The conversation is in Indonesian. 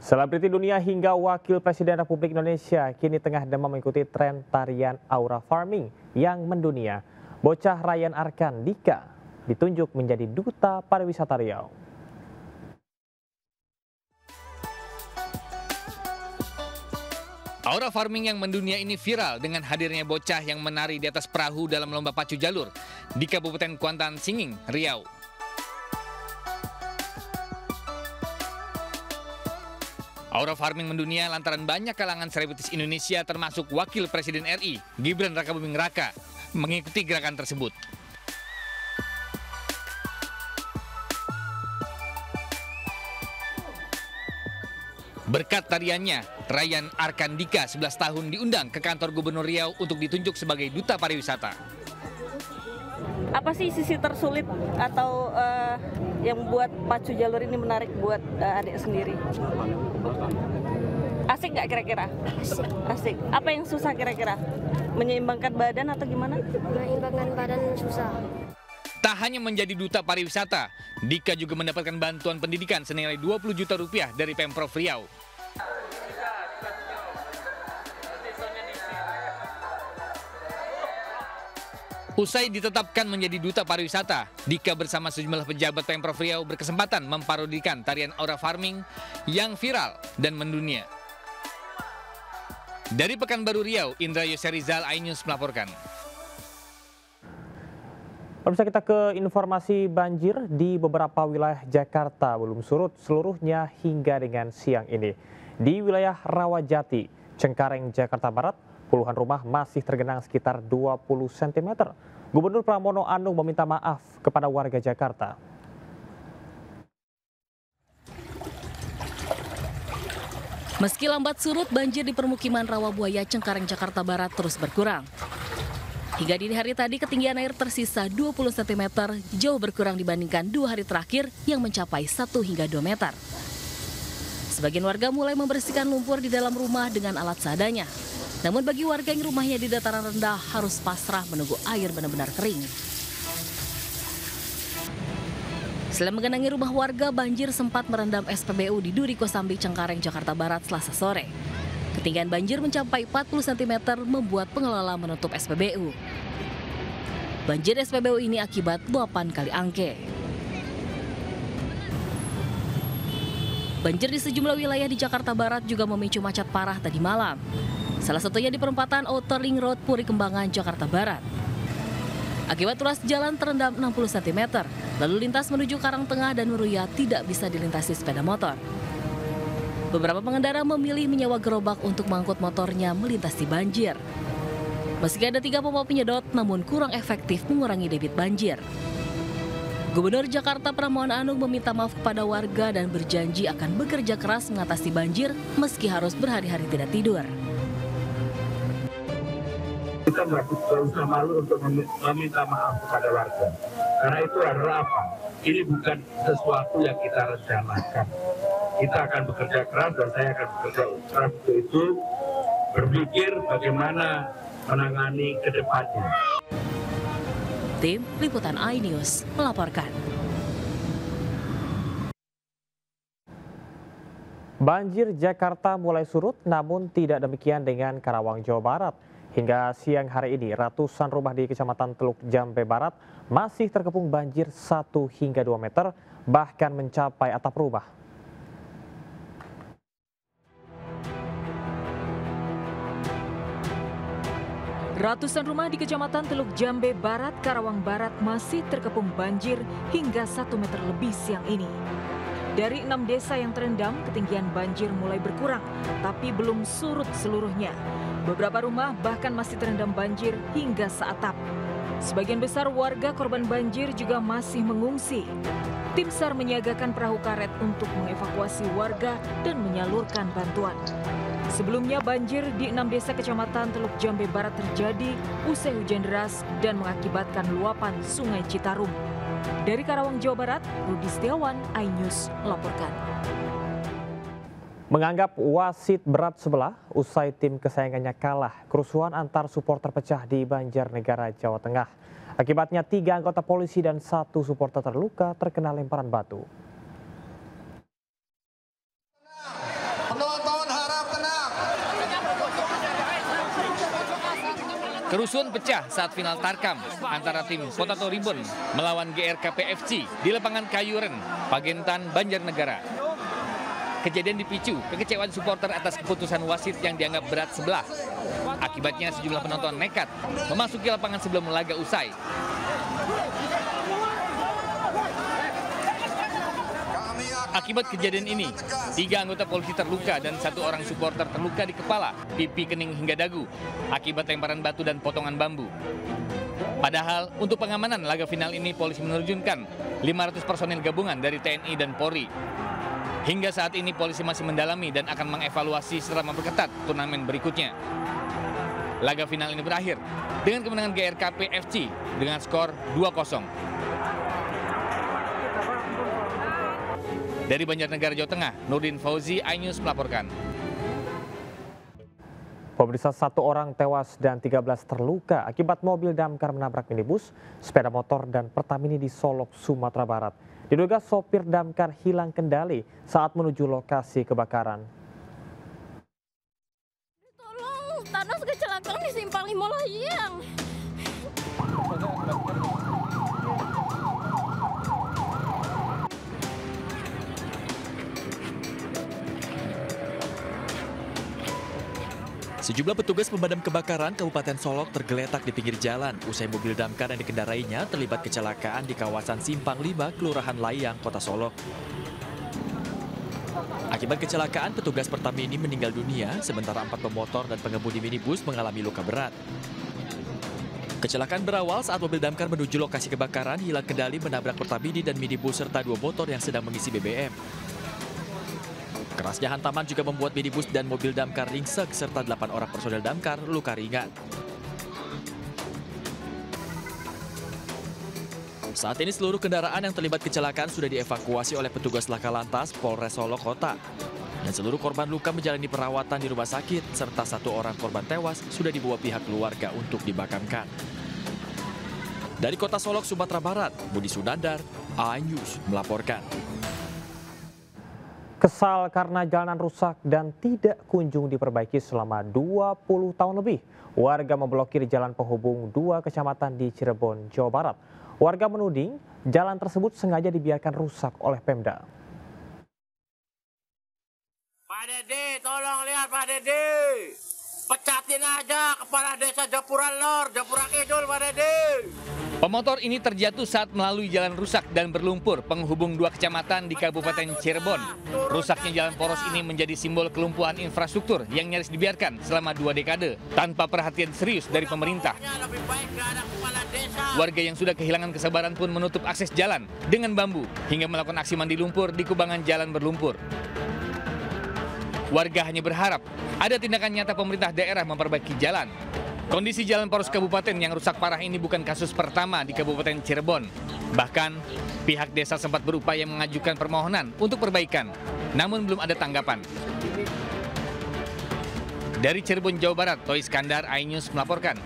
Selebriti dunia hingga Wakil Presiden Republik Indonesia kini tengah demam mengikuti tren tarian aura farming yang mendunia. Bocah Ryan Arkandika ditunjuk menjadi Duta Pariwisata Riau. Aura farming yang mendunia ini viral dengan hadirnya bocah yang menari di atas perahu dalam lomba pacu jalur di Kabupaten Kuantan Singing, Riau. Aura farming mendunia lantaran banyak kalangan selebritis Indonesia termasuk Wakil Presiden RI, Gibran Rakabuming Raka, mengikuti gerakan tersebut. Berkat tariannya, Ryan Arkandika 11 tahun diundang ke kantor Gubernur Riau untuk ditunjuk sebagai Duta Pariwisata. Apa sih sisi tersulit atau yang membuat pacu jalur ini menarik buat adik sendiri? Asik nggak kira-kira? Asik. Apa yang susah kira-kira? Menyeimbangkan badan atau gimana? Menyeimbangkan badan susah. Tak hanya menjadi Duta Pariwisata, Dika juga mendapatkan bantuan pendidikan senilai 20 juta rupiah dari Pemprov Riau. Usai ditetapkan menjadi Duta Pariwisata, Dika bersama sejumlah pejabat Pemprov Riau berkesempatan memparodikan tarian aura farming yang viral dan mendunia. Dari Pekanbaru Riau, Indra Yoserizal, iNews melaporkan. Pemirsa, kita ke informasi banjir di beberapa wilayah Jakarta belum surut seluruhnya hingga dengan siang ini. Di wilayah Rawajati, Cengkareng, Jakarta Barat, puluhan rumah masih tergenang sekitar 20 cm. Gubernur Pramono Anung meminta maaf kepada warga Jakarta. Meski lambat surut, banjir di permukiman Rawabuaya, Cengkareng, Jakarta Barat terus berkurang. Hingga dini hari tadi, ketinggian air tersisa 20 cm, jauh berkurang dibandingkan 2 hari terakhir yang mencapai 1 hingga 2 meter. Sebagian warga mulai membersihkan lumpur di dalam rumah dengan alat seadanya. Namun bagi warga yang rumahnya di dataran rendah harus pasrah menunggu air benar-benar kering. Selain menggenangi rumah warga, banjir sempat merendam SPBU di Duri Kosambi, Cengkareng, Jakarta Barat Selasa sore. Ketinggian banjir mencapai 40 cm membuat pengelola menutup SPBU. Banjir SPBU ini akibat luapan Kali Angke. Banjir di sejumlah wilayah di Jakarta Barat juga memicu macet parah tadi malam. Salah satunya di perempatan Outer Ring Road, Puri Kembangan, Jakarta Barat. Akibat ruas jalan terendam 60 cm, lalu lintas menuju Karangtengah dan Meruya tidak bisa dilintasi sepeda motor. Beberapa pengendara memilih menyewa gerobak untuk mengangkut motornya melintasi banjir. Meski ada 3 pompa penyedot, namun kurang efektif mengurangi debit banjir. Gubernur Jakarta Pramono Anung meminta maaf kepada warga dan berjanji akan bekerja keras mengatasi banjir meski harus berhari-hari tidak tidur. Kita nggak usah malu untuk meminta maaf kepada warga. Karena itu adalah apa? Ini bukan sesuatu yang kita rencanakan. Kita akan bekerja keras dan saya akan bekerja keras untuk itu, berpikir bagaimana menangani ke depannya. Tim Liputan iNews melaporkan. Banjir Jakarta mulai surut, namun tidak demikian dengan Karawang, Jawa Barat. Hingga siang hari ini, ratusan rumah di Kecamatan Teluk Jambe Barat masih terkepung banjir 1 hingga 2 meter, bahkan mencapai atap rumah. Ratusan rumah di Kecamatan Teluk Jambe Barat, Karawang Barat masih terkepung banjir hingga 1 meter lebih siang ini. Dari 6 desa yang terendam, ketinggian banjir mulai berkurang, tapi belum surut seluruhnya. Beberapa rumah bahkan masih terendam banjir hingga seatap. Sebagian besar warga korban banjir juga masih mengungsi. Tim SAR menyiagakan perahu karet untuk mengevakuasi warga dan menyalurkan bantuan. Sebelumnya banjir di 6 desa Kecamatan Teluk Jambe Barat terjadi usai hujan deras dan mengakibatkan luapan Sungai Citarum. Dari Karawang, Jawa Barat, Rudi Setiawan, iNews melaporkan. Menganggap wasit berat sebelah usai tim kesayangannya kalah, kerusuhan antar supporter pecah di Banjarnegara, Jawa Tengah. Akibatnya 3 anggota polisi dan 1 supporter terluka terkena lemparan batu. Kerusuhan pecah saat final tarkam antara tim Potato Ribbon melawan GRKP FC di lapangan Kayuren, Pagentan, Banjarnegara. Kejadian dipicu kekecewaan supporter atas keputusan wasit yang dianggap berat sebelah. Akibatnya sejumlah penonton nekat memasuki lapangan sebelum laga usai. Akibat kejadian ini, 3 anggota polisi terluka dan 1 orang supporter terluka di kepala, pipi, kening hingga dagu akibat lemparan batu dan potongan bambu. Padahal untuk pengamanan laga final ini polisi menerjunkan 500 personil gabungan dari TNI dan Polri. Hingga saat ini polisi masih mendalami dan akan mengevaluasi serta memperketat turnamen berikutnya. Laga final ini berakhir dengan kemenangan GRKP FC dengan skor 2-0. Dari Banjarnegara, Jawa Tengah, Nurdin Fauzi, iNews melaporkan. Pemirsa, 1 orang tewas dan 13 terluka akibat mobil damkar menabrak minibus, sepeda motor, dan Pertamini di Solok, Sumatera Barat. Diduga sopir damkar hilang kendali saat menuju lokasi kebakaran. Tolong, Thanos kecelakaan di Simpang 5 Layang. Sejumlah petugas pemadam kebakaran Kabupaten Solok tergeletak di pinggir jalan usai mobil damkar yang dikendarainya terlibat kecelakaan di kawasan Simpang 5, Kelurahan Layang, Kota Solok. Akibat kecelakaan, petugas Pertamini meninggal dunia, sementara 4 pemotor dan pengemudi minibus mengalami luka berat. Kecelakaan berawal saat mobil damkar menuju lokasi kebakaran hilang kendali menabrak Pertamini dan minibus serta 2 motor yang sedang mengisi BBM. Kerasnya hantaman juga membuat minibus dan mobil damkar ringsek serta 8 orang personel damkar luka ringan. Saat ini seluruh kendaraan yang terlibat kecelakaan sudah dievakuasi oleh petugas laka lantas Polres Solok Kota. Dan seluruh korban luka menjalani perawatan di rumah sakit serta 1 orang korban tewas sudah dibawa pihak keluarga untuk dimakamkan. Dari Kota Solok, Sumatera Barat, Budi Sunandar, iNews melaporkan. Kesal karena jalanan rusak dan tidak kunjung diperbaiki selama 20 tahun lebih, warga memblokir jalan penghubung 2 kecamatan di Cirebon, Jawa Barat. Warga menuding jalan tersebut sengaja dibiarkan rusak oleh Pemda. Pak Dede, tolong lihat Pak Dede. Pecatin aja kepala desa Japura Lor, Japura Kidul, Pak Dede. Pemotor ini terjatuh saat melalui jalan rusak dan berlumpur penghubung 2 kecamatan di Kabupaten Cirebon. Rusaknya jalan poros ini menjadi simbol kelumpuhan infrastruktur yang nyaris dibiarkan selama 2 dekade tanpa perhatian serius dari pemerintah. Warga yang sudah kehilangan kesabaran pun menutup akses jalan dengan bambu hingga melakukan aksi mandi lumpur di kubangan jalan berlumpur. Warga hanya berharap ada tindakan nyata pemerintah daerah memperbaiki jalan. Kondisi jalan poros kabupaten yang rusak parah ini bukan kasus pertama di Kabupaten Cirebon. Bahkan, pihak desa sempat berupaya mengajukan permohonan untuk perbaikan, namun belum ada tanggapan. Dari Cirebon, Jawa Barat, Toy Iskandar, iNews melaporkan.